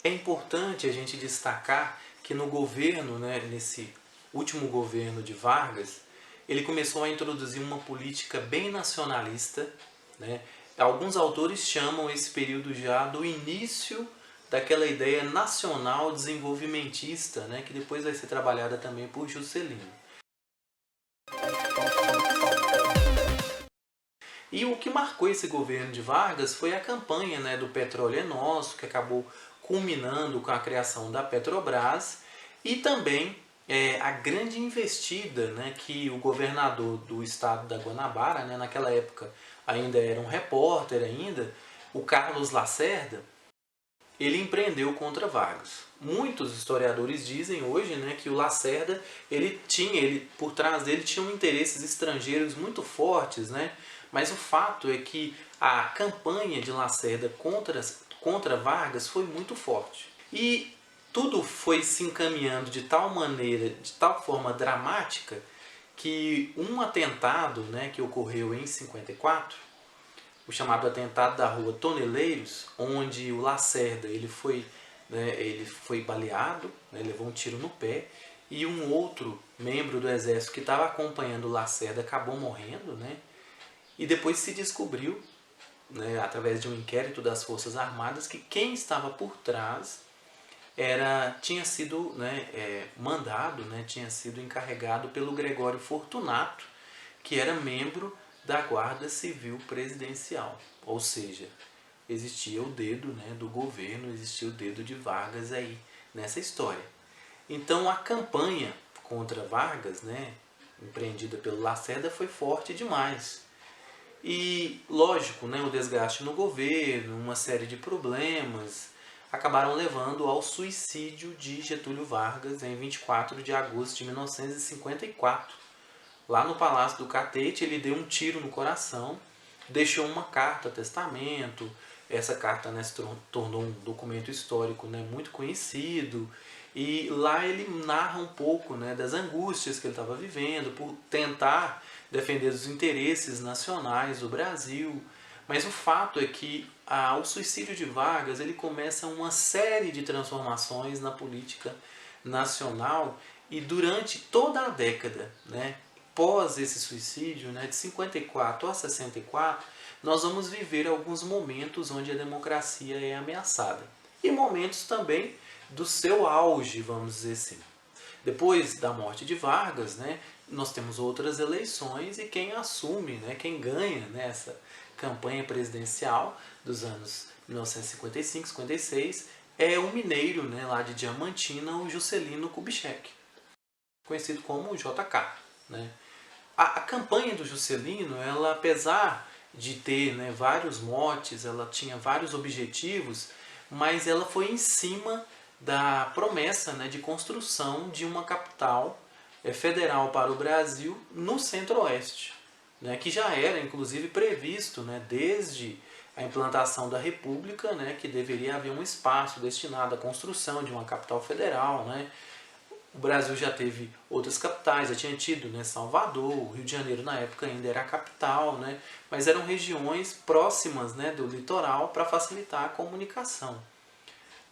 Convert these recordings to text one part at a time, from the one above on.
É importante a gente destacar que no governo, né, nesse último governo de Vargas, ele começou a introduzir uma política bem nacionalista, né? Alguns autores chamam esse período já do início daquela ideia nacional desenvolvimentista, né, que depois vai ser trabalhada também por Juscelino. E o que marcou esse governo de Vargas foi a campanha, né, do Petróleo é Nosso, que acabou culminando com a criação da Petrobras, e também a grande investida, né, que o governador do estado da Guanabara, né, naquela época ainda era um repórter ainda, o Carlos Lacerda, ele empreendeu contra Vargas. Muitos historiadores dizem hoje, né, que o Lacerda, por trás dele tinham interesses estrangeiros muito fortes, né? Mas o fato é que a campanha de Lacerda contra Vargas foi muito forte. E tudo foi se encaminhando de tal maneira, de tal forma dramática, que um atentado, né, que ocorreu em 54, o chamado atentado da rua Toneleiros, onde o Lacerda ele foi baleado, né, levou um tiro no pé, e um outro membro do exército que estava acompanhando o Lacerda acabou morrendo, né, e depois se descobriu, né, através de um inquérito das Forças Armadas, que quem estava por trás tinha sido, né, mandado, né, tinha sido encarregado pelo Gregório Fortunato, que era membro da Guarda Civil Presidencial. Ou seja, existia o dedo, né, do governo, existia o dedo de Vargas aí nessa história. Então a campanha contra Vargas, né, empreendida pelo Lacerda, foi forte demais. E lógico, né, o desgaste no governo, uma série de problemas, acabaram levando ao suicídio de Getúlio Vargas em 24 de agosto de 1954. Lá no Palácio do Catete, ele deu um tiro no coração, deixou uma carta testamento. Essa carta, né, se tornou um documento histórico, né, muito conhecido. E lá ele narra um pouco, né, das angústias que ele estava vivendo por tentar defender os interesses nacionais do Brasil. Mas o fato é que o suicídio de Vargas ele começa uma série de transformações na política nacional, e durante toda a década, né, pós esse suicídio, né, de 54 a 64, nós vamos viver alguns momentos onde a democracia é ameaçada. E momentos também do seu auge, vamos dizer assim. Depois da morte de Vargas, né, nós temos outras eleições, e quem assume, né, quem ganha nessa campanha presidencial dos anos 1955, 56, é o mineiro, né, lá de Diamantina, o Juscelino Kubitschek, conhecido como o JK. Né? A campanha do Juscelino, ela, apesar de ter, né, vários motes, ela tinha vários objetivos, mas ela foi em cima da promessa, né, de construção de uma capital federal para o Brasil no Centro-Oeste, né, que já era inclusive previsto, né, desde a implantação da República, né, que deveria haver um espaço destinado à construção de uma capital federal. Né. O Brasil já teve outras capitais, já tinha tido, né, Salvador, o Rio de Janeiro na época ainda era a capital, né, mas eram regiões próximas, né, do litoral para facilitar a comunicação.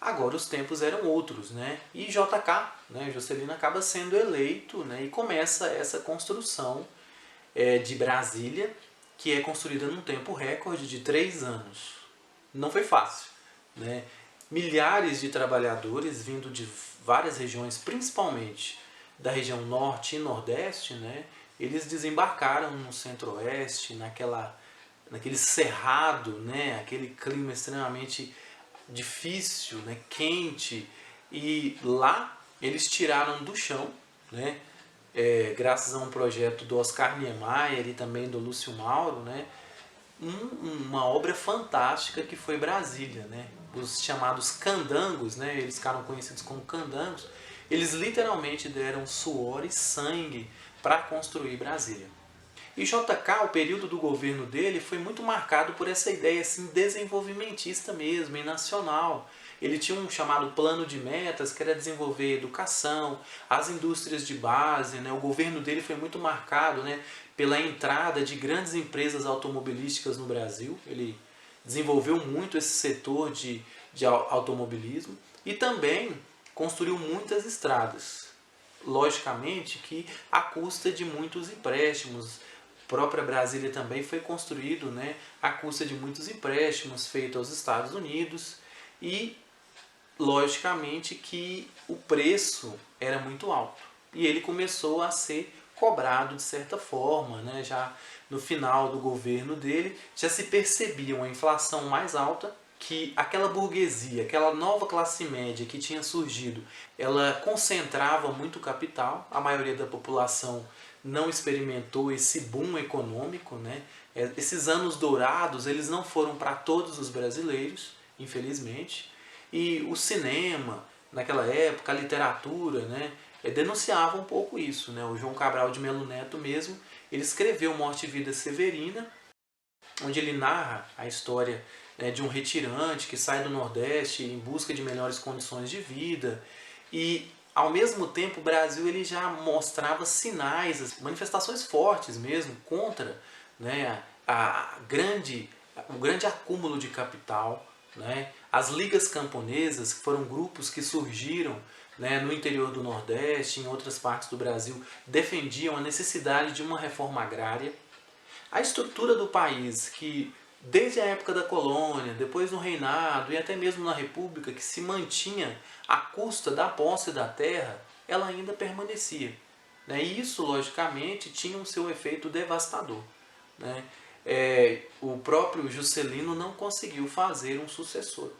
Agora os tempos eram outros, né, e JK, né, Juscelino, acaba sendo eleito, né, e começa essa construção de Brasília, que é construída num tempo recorde de 3 anos. Não foi fácil, né? Milhares de trabalhadores vindo de várias regiões, principalmente da região norte e nordeste, né? Eles desembarcaram no centro-oeste, naquele cerrado, né? Aquele clima extremamente difícil, né? Quente, e lá eles tiraram do chão, né? Graças a um projeto do Oscar Niemeyer e também do Lúcio Mauro, né, uma obra fantástica que foi Brasília. Né? Os chamados candangos, né, eles ficaram conhecidos como candangos, eles literalmente deram suor e sangue para construir Brasília. E JK, o período do governo dele foi muito marcado por essa ideia assim, desenvolvimentista mesmo, e nacional. Ele tinha um chamado plano de metas, que era desenvolver educação, as indústrias de base. Né? O governo dele foi muito marcado, né, pela entrada de grandes empresas automobilísticas no Brasil. Ele desenvolveu muito esse setor de de automobilismo e também construiu muitas estradas. Logicamente que à custa de muitos empréstimos. A própria Brasília também foi construído, né, à custa de muitos empréstimos feitos aos Estados Unidos e logicamente que o preço era muito alto e ele começou a ser cobrado de certa forma, né? Já no final do governo dele já se percebia uma inflação mais alta, que aquela burguesia, aquela nova classe média que tinha surgido, ela concentrava muito capital, a maioria da população não experimentou esse boom econômico, né? Esses anos dourados eles não foram para todos os brasileiros, infelizmente. E o cinema, naquela época, a literatura, né, denunciava um pouco isso. Né? O João Cabral de Melo Neto mesmo, ele escreveu Morte e Vida Severina, onde ele narra a história, né, de um retirante que sai do Nordeste em busca de melhores condições de vida. E, ao mesmo tempo, o Brasil ele já mostrava sinais, manifestações fortes mesmo, contra, né, o grande acúmulo de capital. Né? As ligas camponesas, que foram grupos que surgiram, né, no interior do Nordeste, em outras partes do Brasil, defendiam a necessidade de uma reforma agrária. A estrutura do país, que desde a época da colônia, depois no reinado e até mesmo na república, que se mantinha à custa da posse da terra, ela ainda permanecia. Né? E isso, logicamente, tinha o seu efeito devastador. Né? O próprio Juscelino não conseguiu fazer um sucessor.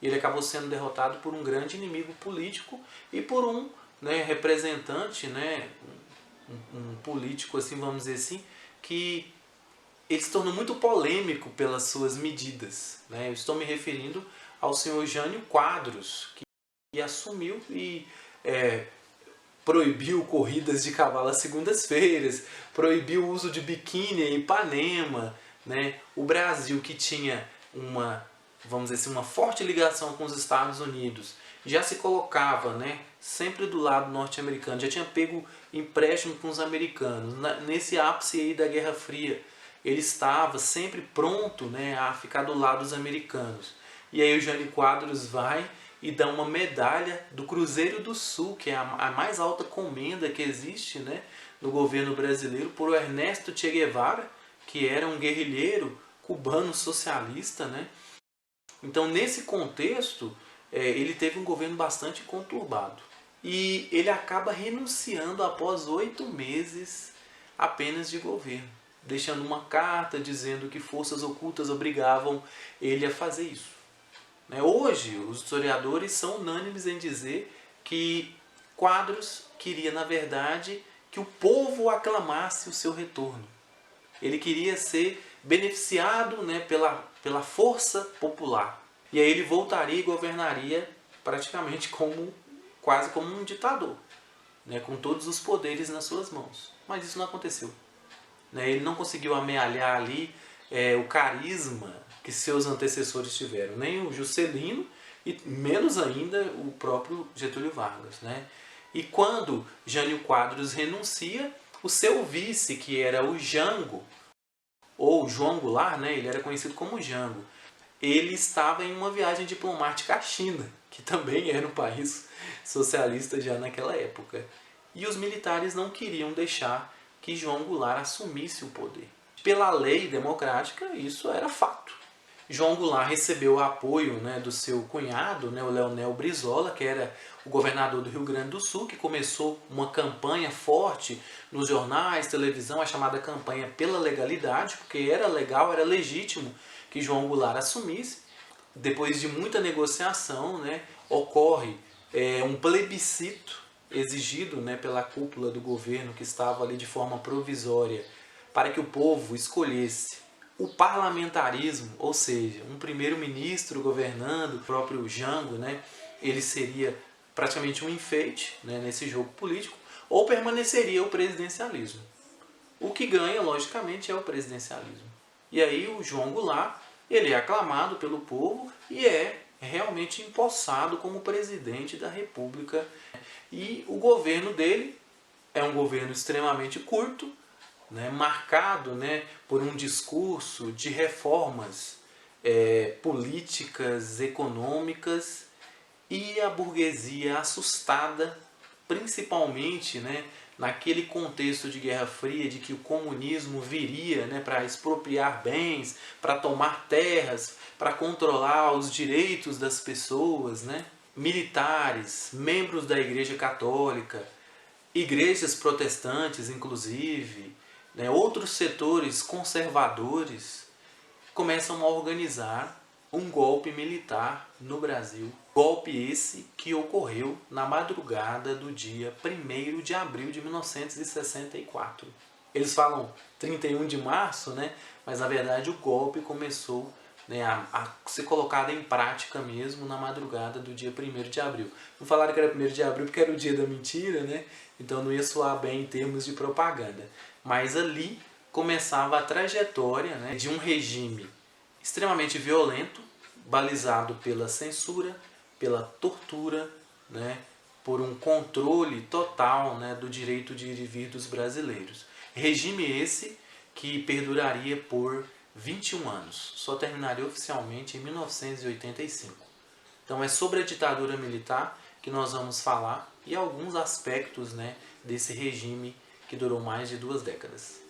Ele acabou sendo derrotado por um grande inimigo político e por um, né, representante, né, um político, assim, vamos dizer assim, que ele se tornou muito polêmico pelas suas medidas. Né? Eu estou me referindo ao senhor Jânio Quadros, que assumiu e proibiu corridas de cavalo às segundas-feiras, proibiu o uso de biquíni em Ipanema. Né? O Brasil, que tinha vamos dizer assim, uma forte ligação com os Estados Unidos, já se colocava, né, sempre do lado norte-americano, já tinha pego empréstimo com os americanos. Nesse ápice aí da Guerra Fria, ele estava sempre pronto, né, a ficar do lado dos americanos. E aí o Jânio Quadros vai e dá uma medalha do Cruzeiro do Sul, que é a mais alta comenda que existe, né, no governo brasileiro, por Ernesto Che Guevara, que era um guerrilheiro cubano socialista. Né? Então, nesse contexto, ele teve um governo bastante conturbado. E ele acaba renunciando após 8 meses apenas de governo, deixando uma carta dizendo que forças ocultas obrigavam ele a fazer isso. Hoje, os historiadores são unânimes em dizer que Quadros queria, na verdade, que o povo aclamasse o seu retorno. Ele queria ser beneficiado, né, pela força popular. E aí ele voltaria e governaria praticamente quase como um ditador, né, com todos os poderes nas suas mãos. Mas isso não aconteceu. Ele não conseguiu amealhar ali o carisma que seus antecessores tiveram, nem o Juscelino e menos ainda o próprio Getúlio Vargas. Né? E quando Jânio Quadros renuncia, o seu vice, que era o Jango, ou João Goulart, né, ele era conhecido como Jango, ele estava em uma viagem diplomática à China, que também era um país socialista já naquela época. E os militares não queriam deixar que João Goulart assumisse o poder. Pela lei democrática, isso era fato. João Goulart recebeu o apoio, né, do seu cunhado, né, o Leonel Brizola, que era o governador do Rio Grande do Sul, que começou uma campanha forte nos jornais, televisão, a chamada campanha pela legalidade, porque era legal, era legítimo que João Goulart assumisse. Depois de muita negociação, né, ocorre um plebiscito exigido, né, pela cúpula do governo, que estava ali de forma provisória, para que o povo escolhesse o parlamentarismo, ou seja, um primeiro-ministro governando, o próprio Jango, né, ele seria praticamente um enfeite, né, nesse jogo político, ou permaneceria o presidencialismo. O que ganha, logicamente, é o presidencialismo. E aí o João Goulart, ele é aclamado pelo povo e é realmente empossado como presidente da República. E o governo dele é um governo extremamente curto, né, marcado, né, por um discurso de reformas políticas, econômicas, e a burguesia assustada, principalmente, né, naquele contexto de Guerra Fria, de que o comunismo viria, né, para expropriar bens, para tomar terras, para controlar os direitos das pessoas, né? Militares, membros da Igreja Católica, igrejas protestantes, inclusive, né, outros setores conservadores começam a organizar um golpe militar no Brasil. Golpe esse que ocorreu na madrugada do dia 1º de abril de 1964. Eles falam 31 de março, né? Mas na verdade o golpe começou, né, a ser colocado em prática mesmo na madrugada do dia 1º de abril. Não falaram que era 1º de abril porque era o dia da mentira, né? Então não ia soar bem em termos de propaganda. Mas ali começava a trajetória, né, de um regime extremamente violento, balizado pela censura, pela tortura, né, por um controle total, né, do direito de ir e vir dos brasileiros. Regime esse que perduraria por 21 anos, só terminaria oficialmente em 1985. Então é sobre a ditadura militar que nós vamos falar e alguns aspectos, né, desse regime que durou mais de 2 décadas.